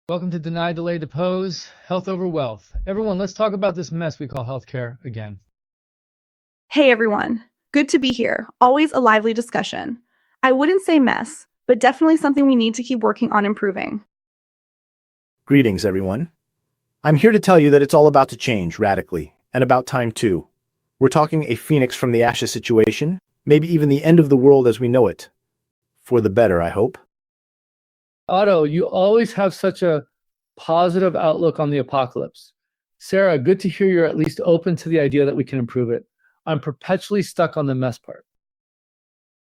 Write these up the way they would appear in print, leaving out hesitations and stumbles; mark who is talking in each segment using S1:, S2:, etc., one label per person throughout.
S1: Welcome to Deny Delay Depose, Health Over Wealth. Everyone, let's talk about this mess we call healthcare again.
S2: Hey everyone, good to be here. Always a lively discussion. I wouldn't say mess, but definitely something we need to keep working on improving.
S3: Greetings, everyone. I'm here to tell you that it's all about to change radically, and about time too. We're talking a phoenix from the ashes situation, maybe even the end of the world as we know it. For the better, I hope.
S1: Otto, you always have such a positive outlook on the apocalypse. Sarah, good to hear you're at least open to the idea that we can improve it. I'm perpetually stuck on the mess part.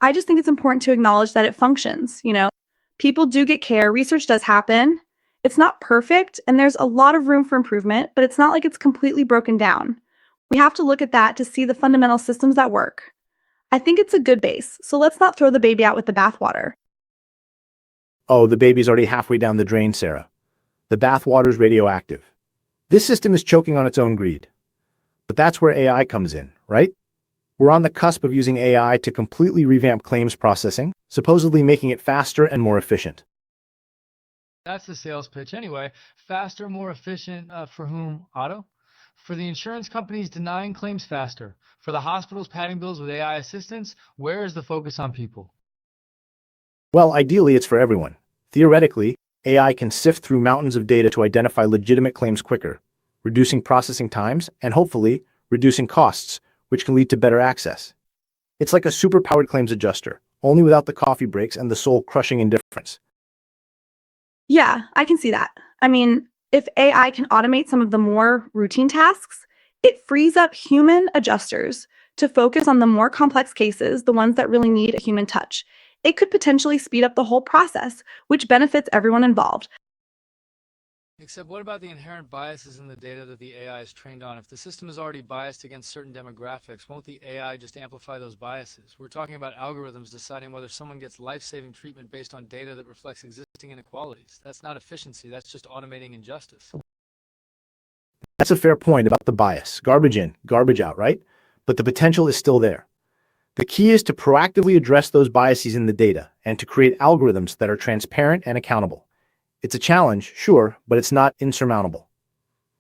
S2: I just think it's important to acknowledge that it functions, People do get care, research does happen. It's not perfect, and there's a lot of room for improvement, but it's not like it's completely broken down. We have to look at that to see the fundamental systems that work. I think it's a good base, so let's not throw the baby out with the bathwater.
S3: Oh, the baby's already halfway down the drain, Sarah. The bathwater's radioactive. This system is choking on its own greed. But that's where AI comes in, right? We're on the cusp of using AI to completely revamp claims processing, supposedly making it faster and more efficient.
S1: That's the sales pitch anyway. Faster, more efficient, for whom, Otto? For the insurance companies denying claims faster. For the hospitals padding bills with AI assistance, where is the focus on people?
S3: Well, ideally, it's for everyone. Theoretically, AI can sift through mountains of data to identify legitimate claims quicker, reducing processing times and hopefully reducing costs, which can lead to better access. It's like a super-powered claims adjuster, only without the coffee breaks and the soul-crushing indifference.
S2: Yeah, I can see that. If AI can automate some of the more routine tasks, it frees up human adjusters to focus on the more complex cases, the ones that really need a human touch. It could potentially speed up the whole process, which benefits everyone involved.
S1: Except what about the inherent biases in the data that the AI is trained on? If the system is already biased against certain demographics, won't the AI just amplify those biases? We're talking about algorithms deciding whether someone gets life-saving treatment based on data that reflects existing inequalities. That's not efficiency, that's just automating injustice.
S3: That's a fair point about the bias. Garbage in, garbage out, right? But the potential is still there. The key is to proactively address those biases in the data and to create algorithms that are transparent and accountable. It's a challenge, sure, but it's not insurmountable.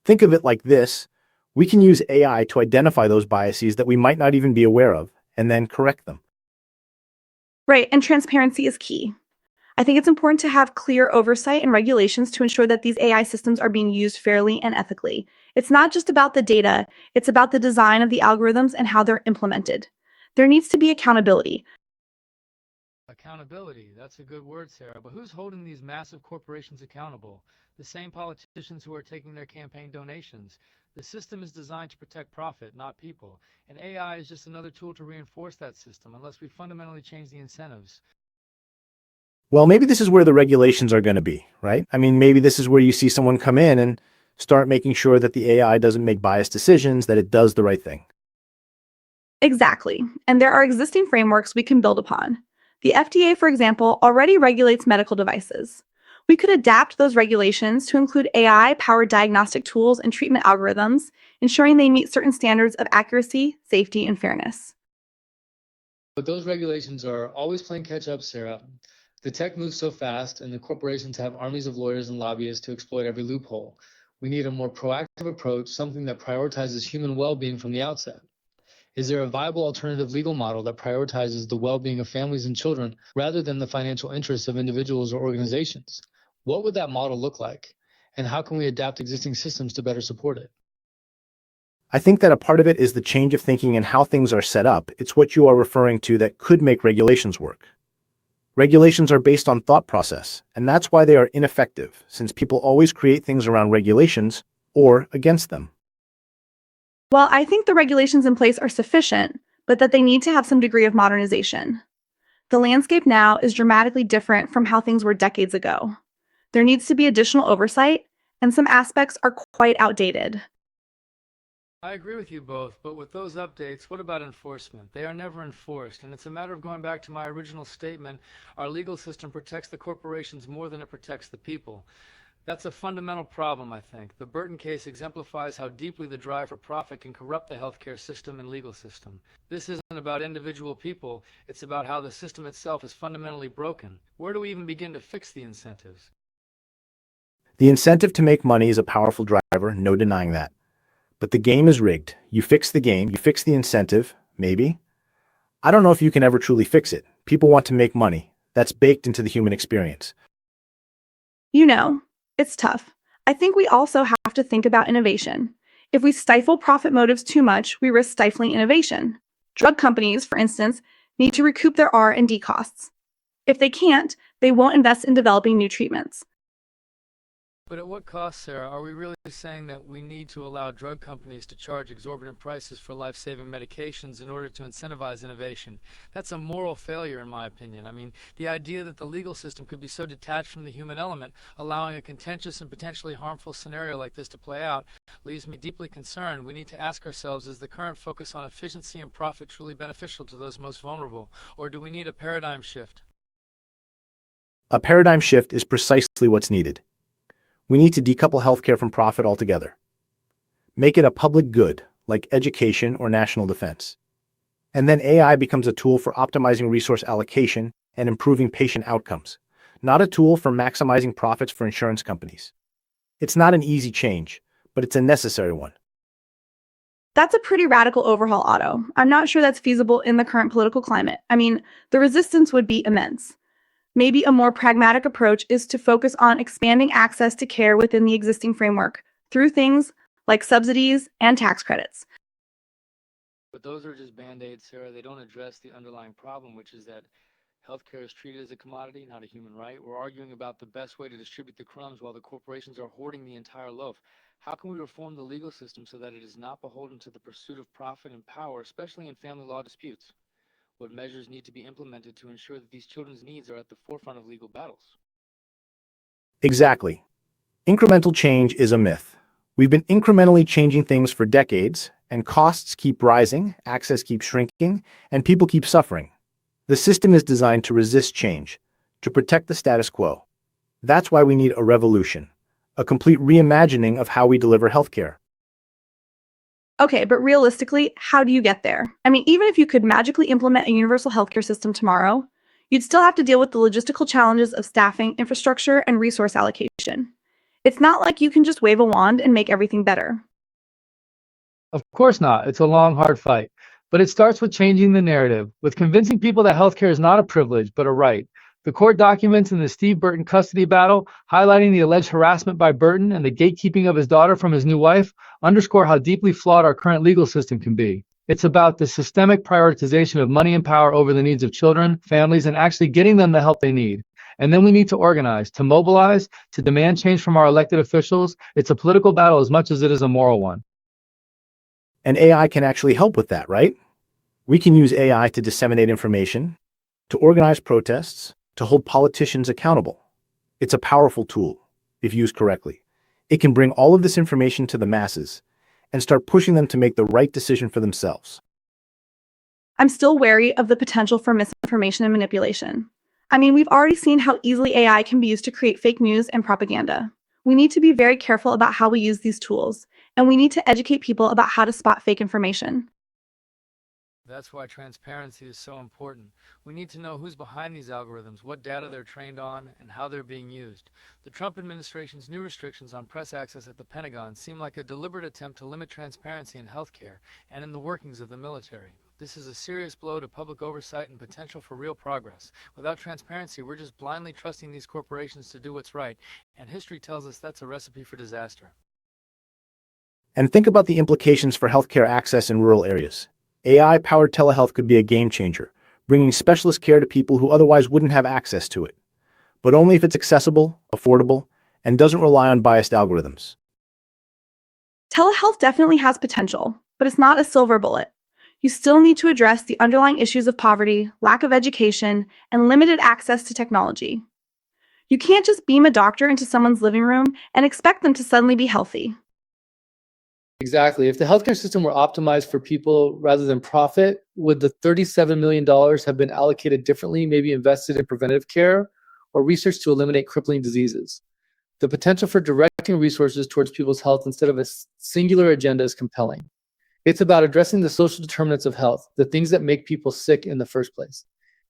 S3: Think of it like this. We can use AI to identify those biases that we might not even be aware of, and then correct them.
S2: Right, and transparency is key. I think it's important to have clear oversight and regulations to ensure that these AI systems are being used fairly and ethically. It's not just about the data, it's about the design of the algorithms and how they're implemented. There needs to be accountability.
S1: Accountability, that's a good word, Sarah, but who's holding these massive corporations accountable? The same politicians who are taking their campaign donations. The system is designed to protect profit, not people, and AI is just another tool to reinforce that system unless we fundamentally change the incentives.
S3: Well, maybe this is where the regulations are going to be, right? Maybe this is where you see someone come in and start making sure that the AI doesn't make biased decisions, that it does the right thing.
S2: Exactly, and there are existing frameworks we can build upon. The FDA, for example, already regulates medical devices. We could adapt those regulations to include AI-powered diagnostic tools and treatment algorithms, ensuring they meet certain standards of accuracy, safety, and fairness.
S1: But those regulations are always playing catch up, Sarah. The tech moves so fast, and the corporations have armies of lawyers and lobbyists to exploit every loophole. We need a more proactive approach, something that prioritizes human well-being from the outset. Is there a viable alternative legal model that prioritizes the well-being of families and children rather than the financial interests of individuals or organizations? What would that model look like? And how can we adapt existing systems to better support it?
S3: I think that a part of it is the change of thinking in how things are set up. It's what you are referring to that could make regulations work. Regulations are based on thought process, and that's why they are ineffective, since people always create things around regulations or against them.
S2: Well, I think the regulations in place are sufficient, but that they need to have some degree of modernization. The landscape now is dramatically different from how things were decades ago. There needs to be additional oversight, and some aspects are quite outdated.
S1: I agree with you both, but with those updates, what about enforcement? They are never enforced, and it's a matter of going back to my original statement. Our legal system protects the corporations more than it protects the people. That's a fundamental problem, I think. The Burton case exemplifies how deeply the drive for profit can corrupt the healthcare system and legal system. This isn't about individual people, it's about how the system itself is fundamentally broken. Where do we even begin to fix the incentives?
S3: The incentive to make money is a powerful driver, no denying that. But the game is rigged. You fix the game, you fix the incentive, maybe. I don't know if you can ever truly fix it. People want to make money. That's baked into the human experience.
S2: You know, it's tough. I think we also have to think about innovation. If we stifle profit motives too much, we risk stifling innovation. Drug companies, for instance, need to recoup their R&D costs. If they can't, they won't invest in developing new treatments.
S1: But at what cost, Sarah? Are we really saying that we need to allow drug companies to charge exorbitant prices for life-saving medications in order to incentivize innovation? That's a moral failure, in my opinion. I mean, the idea that the legal system could be so detached from the human element, allowing a contentious and potentially harmful scenario like this to play out, leaves me deeply concerned. We need to ask ourselves, is the current focus on efficiency and profit truly beneficial to those most vulnerable, or do we need a paradigm shift?
S3: A paradigm shift is precisely what's needed. We need to decouple healthcare from profit altogether. Make it a public good, like education or national defense. And then AI becomes a tool for optimizing resource allocation and improving patient outcomes, not a tool for maximizing profits for insurance companies. It's not an easy change, but it's a necessary one.
S2: That's a pretty radical overhaul, Otto. I'm not sure that's feasible in the current political climate. I mean, the resistance would be immense. Maybe a more pragmatic approach is to focus on expanding access to care within the existing framework through things like subsidies and tax credits.
S1: But those are just band-aids, Sarah. They don't address the underlying problem, which is that healthcare is treated as a commodity, not a human right. We're arguing about the best way to distribute the crumbs while the corporations are hoarding the entire loaf. How can we reform the legal system so that it is not beholden to the pursuit of profit and power, especially in family law disputes? What measures need to be implemented to ensure that these children's needs are at the forefront of legal battles?
S3: Exactly. Incremental change is a myth. We've been incrementally changing things for decades, and costs keep rising, access keeps shrinking, and people keep suffering. The system is designed to resist change, to protect the status quo. That's why we need a revolution, a complete reimagining of how we deliver healthcare.
S2: Okay, but realistically, how do you get there? I mean, even if you could magically implement a universal healthcare system tomorrow, you'd still have to deal with the logistical challenges of staffing, infrastructure, and resource allocation. It's not like you can just wave a wand and make everything better.
S1: Of course not. It's a long, hard fight. But it starts with changing the narrative, with convincing people that healthcare is not a privilege, but a right. The court documents in the Steve Burton custody battle, highlighting the alleged harassment by Burton and the gatekeeping of his daughter from his new wife, underscore how deeply flawed our current legal system can be. It's about the systemic prioritization of money and power over the needs of children, families, and actually getting them the help they need. And then we need to organize, to mobilize, to demand change from our elected officials. It's a political battle as much as it is a moral one.
S3: And AI can actually help with that, right? We can use AI to disseminate information, to organize protests, to hold politicians accountable. It's a powerful tool, if used correctly. It can bring all of this information to the masses and start pushing them to make the right decision for themselves.
S2: I'm still wary of the potential for misinformation and manipulation. I mean, we've already seen how easily AI can be used to create fake news and propaganda. We need to be very careful about how we use these tools, and we need to educate people about how to spot fake information.
S1: That's why transparency is so important. We need to know who's behind these algorithms, what data they're trained on, and how they're being used. The Trump administration's new restrictions on press access at the Pentagon seem like a deliberate attempt to limit transparency in healthcare and in the workings of the military. This is a serious blow to public oversight and potential for real progress. Without transparency, we're just blindly trusting these corporations to do what's right, and history tells us that's a recipe for disaster.
S3: And think about the implications for healthcare access in rural areas. AI-powered telehealth could be a game changer, bringing specialist care to people who otherwise wouldn't have access to it. But only if it's accessible, affordable, and doesn't rely on biased algorithms.
S2: Telehealth definitely has potential, but it's not a silver bullet. You still need to address the underlying issues of poverty, lack of education, and limited access to technology. You can't just beam a doctor into someone's living room and expect them to suddenly be healthy.
S1: Exactly. If the healthcare system were optimized for people rather than profit, would the $37 million have been allocated differently, maybe invested in preventative care or research to eliminate crippling diseases? The potential for directing resources towards people's health instead of a singular agenda is compelling. It's about addressing the social determinants of health, the things that make people sick in the first place.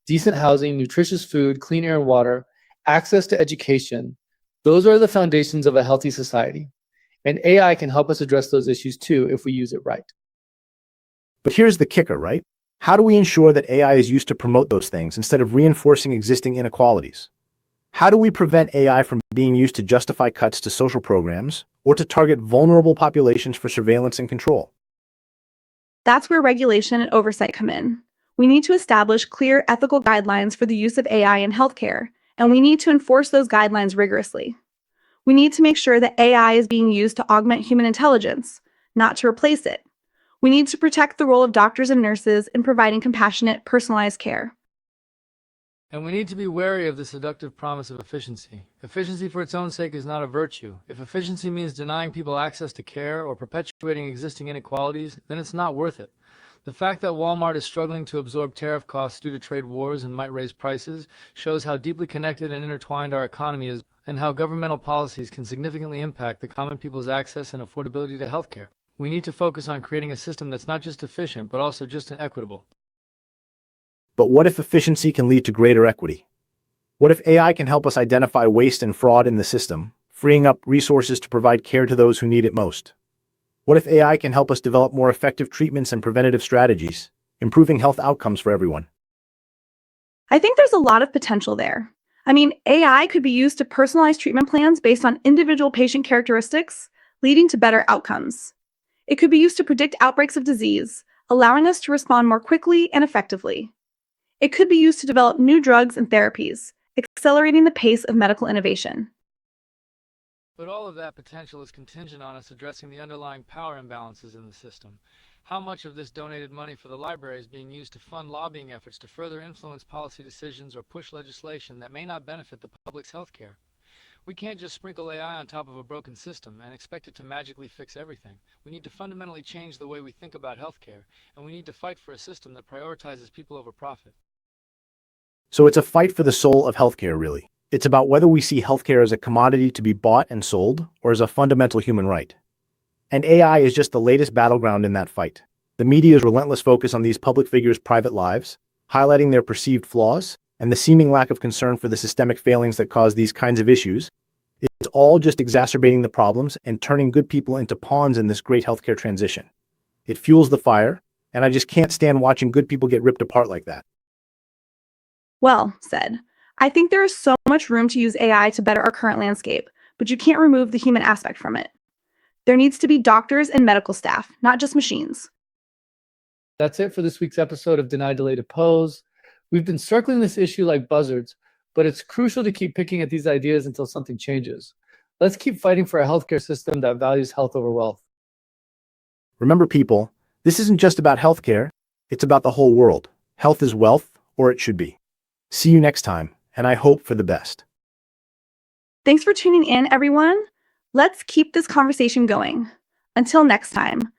S1: Decent housing, nutritious food, clean air and water, access to education, Those are the foundations of a healthy society. And AI can help us address those issues too if we use it right.
S3: But here's the kicker, right? How do we ensure that AI is used to promote those things instead of reinforcing existing inequalities? How do we prevent AI from being used to justify cuts to social programs or to target vulnerable populations for surveillance and control?
S2: That's where regulation and oversight come in. We need to establish clear ethical guidelines for the use of AI in healthcare, and we need to enforce those guidelines rigorously. We need to make sure that AI is being used to augment human intelligence, not to replace it. We need to protect the role of doctors and nurses in providing compassionate, personalized care.
S1: And we need to be wary of the seductive promise of efficiency. Efficiency for its own sake is not a virtue. If efficiency means denying people access to care or perpetuating existing inequalities, then it's not worth it. The fact that Walmart is struggling to absorb tariff costs due to trade wars and might raise prices shows how deeply connected and intertwined our economy is and how governmental policies can significantly impact the common people's access and affordability to healthcare. We need to focus on creating a system that's not just efficient, but also just and equitable.
S3: But what if efficiency can lead to greater equity? What if AI can help us identify waste and fraud in the system, freeing up resources to provide care to those who need it most? What if AI can help us develop more effective treatments and preventative strategies, improving health outcomes for everyone?
S2: I think there's a lot of potential there. AI could be used to personalize treatment plans based on individual patient characteristics, leading to better outcomes. It could be used to predict outbreaks of disease, allowing us to respond more quickly and effectively. It could be used to develop new drugs and therapies, accelerating the pace of medical innovation.
S1: But all of that potential is contingent on us addressing the underlying power imbalances in the system. How much of this donated money for the library is being used to fund lobbying efforts to further influence policy decisions or push legislation that may not benefit the public's health care? We can't just sprinkle AI on top of a broken system and expect it to magically fix everything. We need to fundamentally change the way we think about healthcare, and we need to fight for a system that prioritizes people over profit.
S3: So it's a fight for the soul of healthcare, really. It's about whether we see healthcare as a commodity to be bought and sold, or as a fundamental human right. And AI is just the latest battleground in that fight. The media's relentless focus on these public figures' private lives, highlighting their perceived flaws, and the seeming lack of concern for the systemic failings that cause these kinds of issues, it's all just exacerbating the problems and turning good people into pawns in this great healthcare transition. It fuels the fire, and I just can't stand watching good people get ripped apart like that.
S2: Well said. I think there is so much room to use AI to better our current landscape, but you can't remove the human aspect from it. There needs to be doctors and medical staff, not just machines.
S1: That's it for this week's episode of Deny Delay Depose. We've been circling this issue like buzzards, but it's crucial to keep picking at these ideas until something changes. Let's keep fighting for a healthcare system that values health over wealth.
S3: Remember, people, this isn't just about healthcare, it's about the whole world. Health is wealth, or it should be. See you next time, and I hope for the best.
S2: Thanks for tuning in, everyone. Let's keep this conversation going. Until next time.